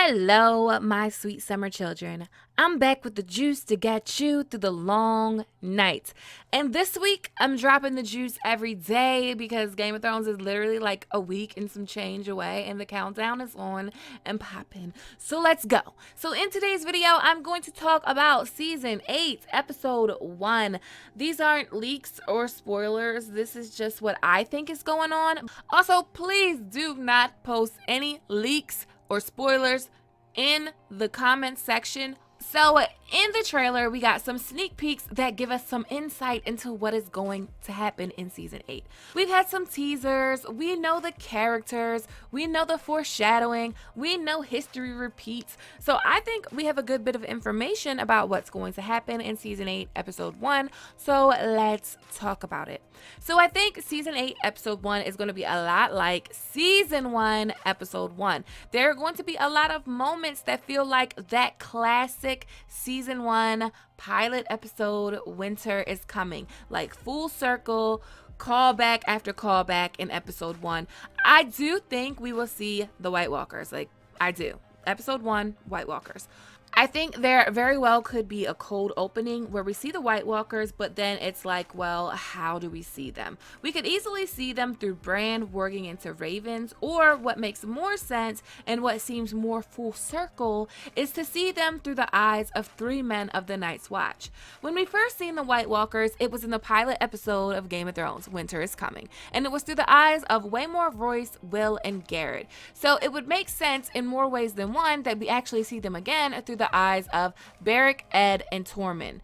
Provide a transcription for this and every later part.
Hello, my sweet summer children. I'm back with the juice to get you through the long night. And this week, I'm dropping the juice every day because Game of Thrones is literally like a week and some change away, and the countdown is on and popping. So let's go. So in today's video, I'm going to talk about Season 8, Episode 1. These aren't leaks or spoilers. This is just what I think is going on. Also, please do not post any leaks or spoilers in the comment section. So in the trailer, we got some sneak peeks that give us some insight into what is going to happen in Season 8. We've had some teasers, we know the characters, we know the foreshadowing, we know history repeats. So I think we have a good bit of information about what's going to happen in Season 8, Episode 1. So let's talk about it. So I think Season 8, Episode 1 is going to be a lot like Season 1, Episode 1. There are going to be a lot of moments that feel like that classic Season 1 pilot episode, Winter is Coming. Like full circle, callback after callback in Episode 1. I do think we will see the White Walkers. Like, I do. Episode 1, White Walkers. I think there very well could be a cold opening where we see the White Walkers, but then it's like, well, how do we see them? We could easily see them through Bran working into ravens, or what makes more sense and what seems more full circle is to see them through the eyes of 3 men of the Night's Watch. When we first seen the White Walkers, it was in the pilot episode of Game of Thrones, Winter is Coming, and it was through the eyes of Waymar, Royce, Will, and Garrett. So it would make sense in more ways than one that we actually see them again through the eyes of Beric, Ed, and Tormund.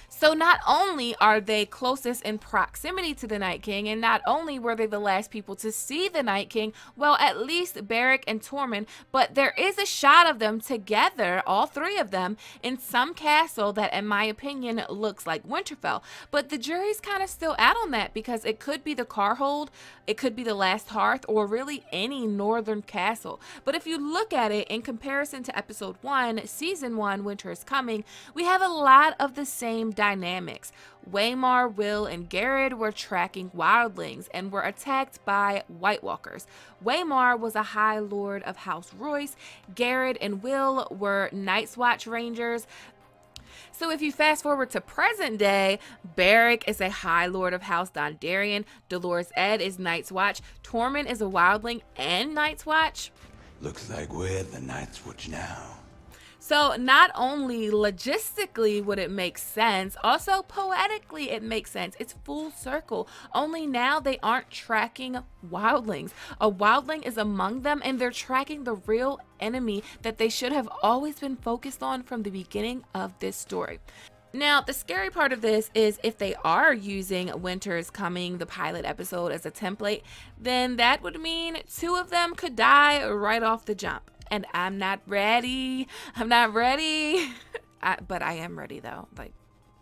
So not only are they closest in proximity to the Night King, and not only were they the last people to see the Night King, well, at least Beric and Tormund, but there is a shot of them together, all 3 of them, in some castle that, in my opinion, looks like Winterfell. But the jury's kind of still out on that because it could be the Carhold, it could be the Last Hearth, or really any northern castle. But if you look at it in comparison to Episode 1, Season 1, Winter is Coming, we have a lot of the same dynamics. Waymar, Will, and Garrett were tracking wildlings and were attacked by White Walkers. Waymar was a High Lord of House Royce. Garrett and Will were Night's Watch Rangers. So if you fast forward to present day, Beric is a High Lord of House Dondarrion. Dolorous Ed is Night's Watch. Tormund is a wildling and Night's Watch. Looks like we're the Night's Watch now. So not only logistically would it make sense, also poetically it makes sense. It's full circle. Only now they aren't tracking wildlings. A wildling is among them, and they're tracking the real enemy that they should have always been focused on from the beginning of this story. Now, the scary part of this is if they are using Winter is Coming, the pilot episode, as a template, then that would mean 2 of them could die right off the jump. And I'm not ready. I'm not ready. But I am ready, though. Like,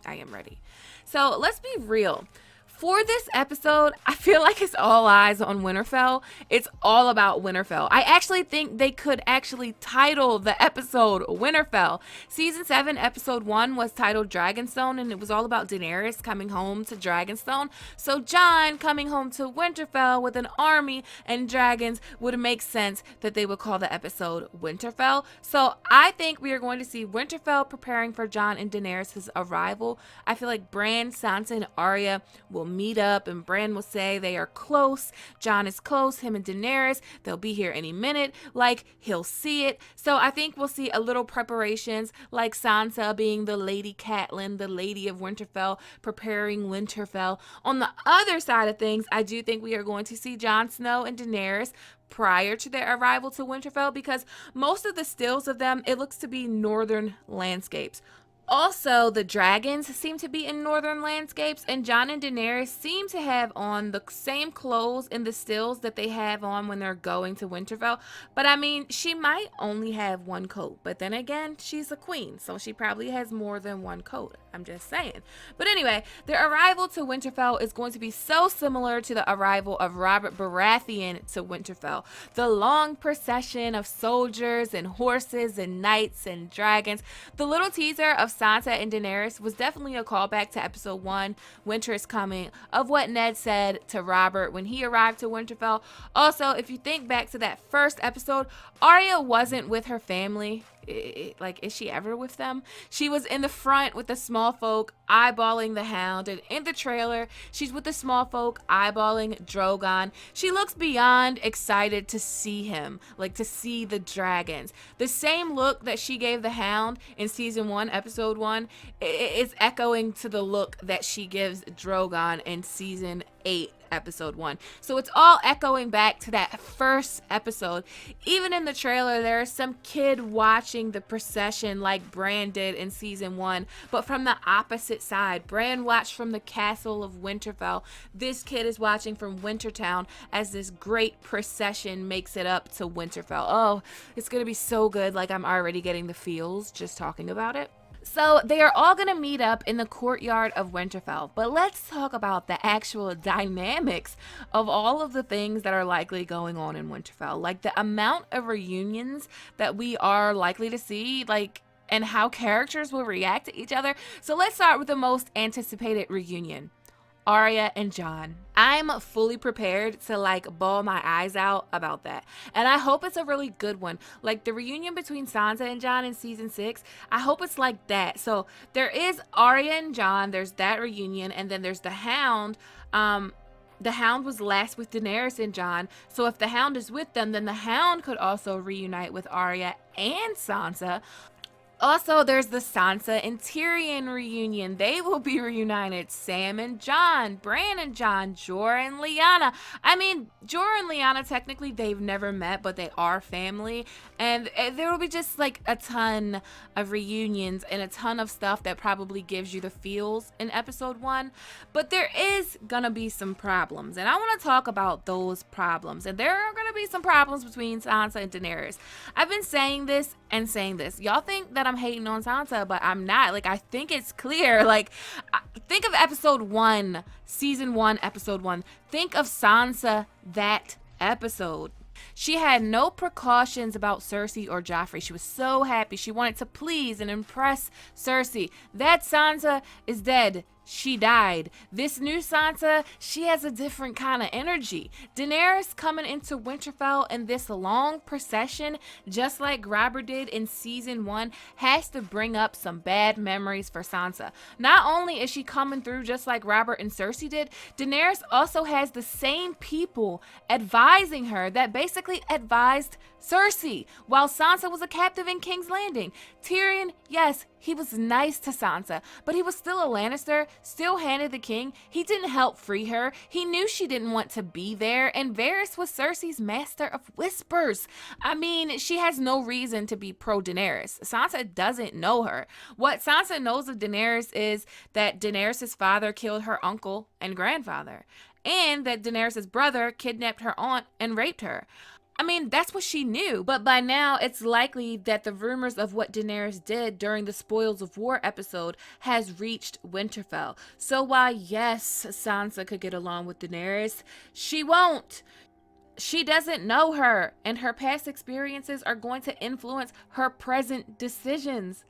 I am ready. So let's be real. For this episode, I feel like it's all eyes on Winterfell. It's all about Winterfell. I actually think they could actually title the episode Winterfell. Season 7, Episode 1 was titled Dragonstone, and it was all about Daenerys coming home to Dragonstone. So Jon coming home to Winterfell with an army and dragons would make sense that they would call the episode Winterfell. So I think we are going to see Winterfell preparing for Jon and Daenerys' arrival. I feel like Bran, Sansa, and Arya will meet up, and Bran will say they are close. Jon is close, him and Daenerys, they'll be here any minute, like he'll see it. So I think we'll see a little preparations, like Sansa being the Lady Catelyn, the Lady of Winterfell, preparing Winterfell. On the other side of things, I do think we are going to see Jon Snow and Daenerys prior to their arrival to Winterfell, because most of the stills of them, it looks to be northern landscapes. Also, the dragons seem to be in northern landscapes, and Jon and Daenerys seem to have on the same clothes in the stills that they have on when they're going to Winterfell. But I mean, she might only have 1 coat, but then again, she's a queen, so she probably has more than 1 coat. I'm just saying. But anyway, their arrival to Winterfell is going to be so similar to the arrival of Robert Baratheon to Winterfell. The long procession of soldiers and horses and knights and dragons. The little teaser of Sansa and Daenerys was definitely a callback to episode 1, Winter is Coming, of what Ned said to Robert when he arrived to Winterfell. Also, if you think back to that first episode, Arya wasn't with her family. Like, is she ever with them? She was in the front with the small folk eyeballing the Hound, and in the trailer she's with the small folk eyeballing Drogon. She looks beyond excited to see him, like to see the dragons. The same look that she gave the Hound in season 1 episode 1 is echoing to the look that she gives Drogon in season 8 episode 1. So it's all echoing back to that first episode. Even in the trailer, there is some kid watching the procession like Bran did in season 1, but from the opposite side. Bran watched from the castle of Winterfell. This kid is watching from Wintertown as this great procession makes it up to Winterfell. Oh, it's gonna be so good. Like, I'm already getting the feels just talking about it. So they are all going to meet up in the courtyard of Winterfell, but let's talk about the actual dynamics of all of the things that are likely going on in Winterfell, like the amount of reunions that we are likely to see, like, and how characters will react to each other. So let's start with the most anticipated reunion. Arya and Jon. I'm fully prepared to like bawl my eyes out about that. And I hope it's a really good one. Like the reunion between Sansa and Jon in season 6, I hope it's like that. So there is Arya and Jon, there's that reunion, and then there's the Hound. The Hound was last with Daenerys and Jon. So if the Hound is with them, then the Hound could also reunite with Arya and Sansa. Also, there's the Sansa and Tyrion reunion. They will be reunited. Sam and Jon, Bran and Jon, Jorah and Lyanna. I mean, Jorah and Lyanna, technically, they've never met, but they are family. And there will be just like a ton of reunions and a ton of stuff that probably gives you the feels in episode 1. But there is gonna be some problems. And I want to talk about those problems. And there are gonna be some problems between Sansa and Daenerys. I've been saying this and saying this. Y'all think that I'm hating on Sansa, but I'm not. Like, I think it's clear. Like, think of episode 1, season 1, episode 1. Think of Sansa that episode. She had no precautions about Cersei or Joffrey. She was so happy. She wanted to please and impress Cersei. That Sansa is dead. She died. This new Sansa, she has a different kind of energy. Daenerys coming into Winterfell in this long procession, just like Robert did in season 1, has to bring up some bad memories for Sansa. Not only is she coming through just like Robert and Cersei did, Daenerys also has the same people advising her that basically advised Cersei while Sansa was a captive in King's Landing. Tyrion, yes, he was nice to Sansa, but he was still a Lannister, still handed the king. He didn't help free her. He knew she didn't want to be there, and Varys was Cersei's master of whispers. I mean, she has no reason to be pro-Daenerys. Sansa doesn't know her. What Sansa knows of Daenerys is that Daenerys' father killed her uncle and grandfather, and that Daenerys' brother kidnapped her aunt and raped her. I mean, that's what she knew, but by now it's likely that the rumors of what Daenerys did during the Spoils of War episode has reached Winterfell. So while yes, Sansa could get along with Daenerys, she won't. She doesn't know her, and her past experiences are going to influence her present decisions.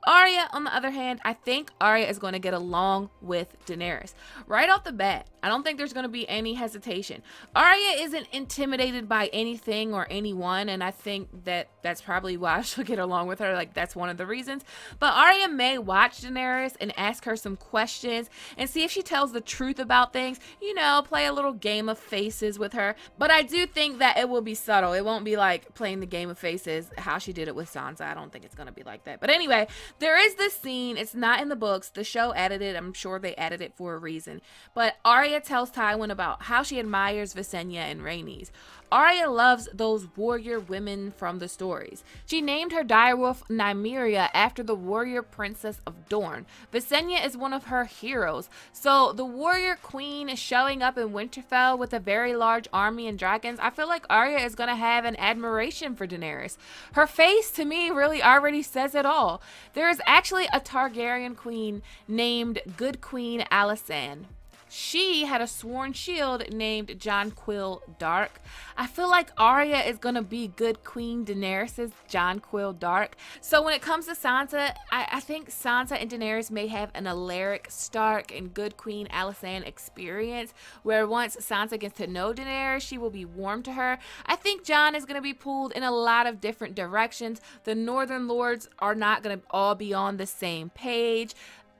Arya, on the other hand, I think Arya is going to get along with Daenerys. Right off the bat, I don't think there's going to be any hesitation. Arya isn't intimidated by anything or anyone, and I think that that's probably why she'll get along with her. Like, that's one of the reasons. But Arya may watch Daenerys and ask her some questions and see if she tells the truth about things. You know, play a little game of faces with her. But I do think that it will be subtle. It won't be like playing the game of faces, how she did it with Sansa. I don't think it's going to be like that. But anyway, there is this scene. It's not in the books. The show added it. I'm sure they added it for a reason. But Arya tells Tywin about how she admires Visenya and Rhaenys. Arya loves those warrior women from the stories. She named her direwolf Nymeria after the warrior princess of Dorne. Visenya is one of her heroes. So the warrior queen is showing up in Winterfell with a very large army and dragons. I feel like Arya is going to have an admiration for Daenerys. Her face, to me, really already says it all. There is actually a Targaryen queen named Good Queen Alysanne. she had a sworn shield named Jonquil Dark. I feel like Arya is gonna be good Queen Daenerys' Jonquil Dark. So when it comes to Sansa, I think Sansa and Daenerys may have an Alaric Stark and good Queen Alysanne experience, where once Sansa gets to know Daenerys, she will be warm to her. I think Jon is gonna be pulled in a lot of different directions. The Northern Lords are not gonna all be on the same page.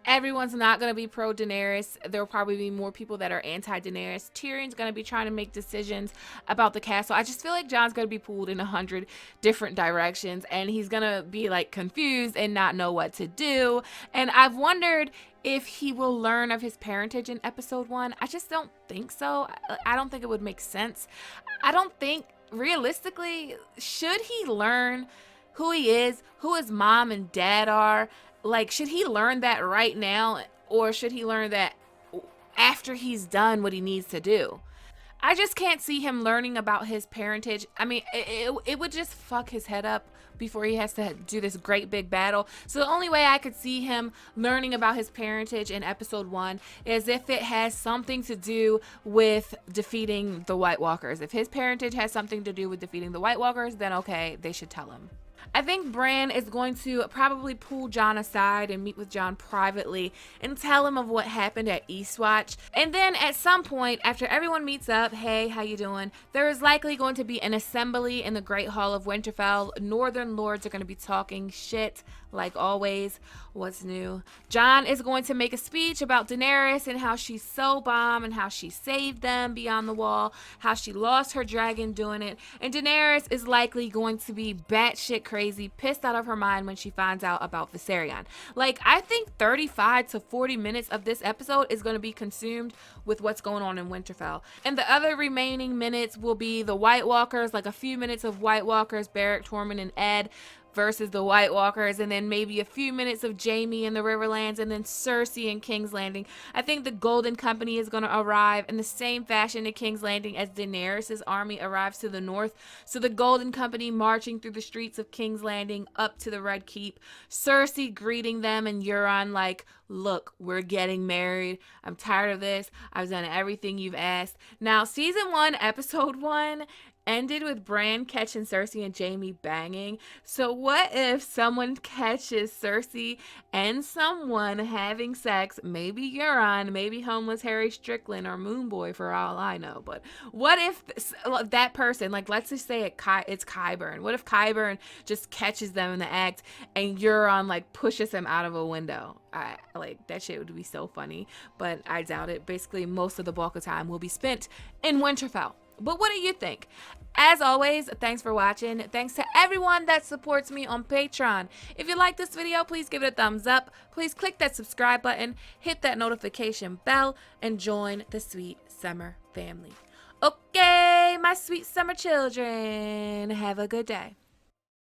Everyone's not going to be pro Daenerys. There will probably be more people that are anti Daenerys. Tyrion's going to be trying to make decisions about the castle. I just feel like Jon's going to be pulled in 100 different directions, and he's going to be like confused and not know what to do. And I've wondered if he will learn of his parentage in episode 1. I just don't think so. I don't think it would make sense. I don't think, realistically, should he learn who he is, who his mom and dad are? Like, should he learn that right now, or should he learn that after he's done what he needs to do? I just can't see him learning about his parentage. I mean, it would just fuck his head up before he has to do this great big battle. So the only way I could see him learning about his parentage in episode 1 is if it has something to do with defeating the White Walkers. If his parentage has something to do with defeating the White Walkers, then okay, they should tell him. I think Bran is going to probably pull Jon aside and meet with Jon privately and tell him of what happened at Eastwatch. And then at some point, after everyone meets up, hey, how you doing? There is likely going to be an assembly in the Great Hall of Winterfell. Northern Lords are going to be talking shit, like always. What's new? Jon is going to make a speech about Daenerys and how she's so bomb and how she saved them beyond the wall, how she lost her dragon doing it. And Daenerys is likely going to be batshit crazy, pissed out of her mind when she finds out about Viserion. Like, I think 35 to 40 minutes of this episode is going to be consumed with what's going on in Winterfell. And the other remaining minutes will be the White Walkers, like a few minutes of White Walkers, Beric, Tormund, and Ed versus the White Walkers, and then maybe a few minutes of Jaime in the Riverlands, and then Cersei in King's Landing. I think the Golden Company is going to arrive in the same fashion to King's Landing as Daenerys' army arrives to the north. So the Golden Company marching through the streets of King's Landing up to the Red Keep. Cersei greeting them, and Euron like, look, we're getting married. I'm tired of this. I've done everything you've asked. Now, season 1, episode 1 ended with Bran catching Cersei and Jaime banging. So what if someone catches Cersei and someone having sex? Maybe Euron, maybe homeless Harry Strickland or Moonboy for all I know. But what if that person, like let's just say it's Qyburn. What if Qyburn just catches them in the act and Euron like pushes him out of a window? Like that shit would be so funny, but I doubt it. Basically, most of the bulk of time will be spent in Winterfell. But what do you think? As always, thanks for watching. Thanks to everyone that supports me on Patreon. If you like this video, please give it a thumbs up. Please click that subscribe button, hit that notification bell, and join the Sweet Summer family. Okay, my sweet summer children, have a good day.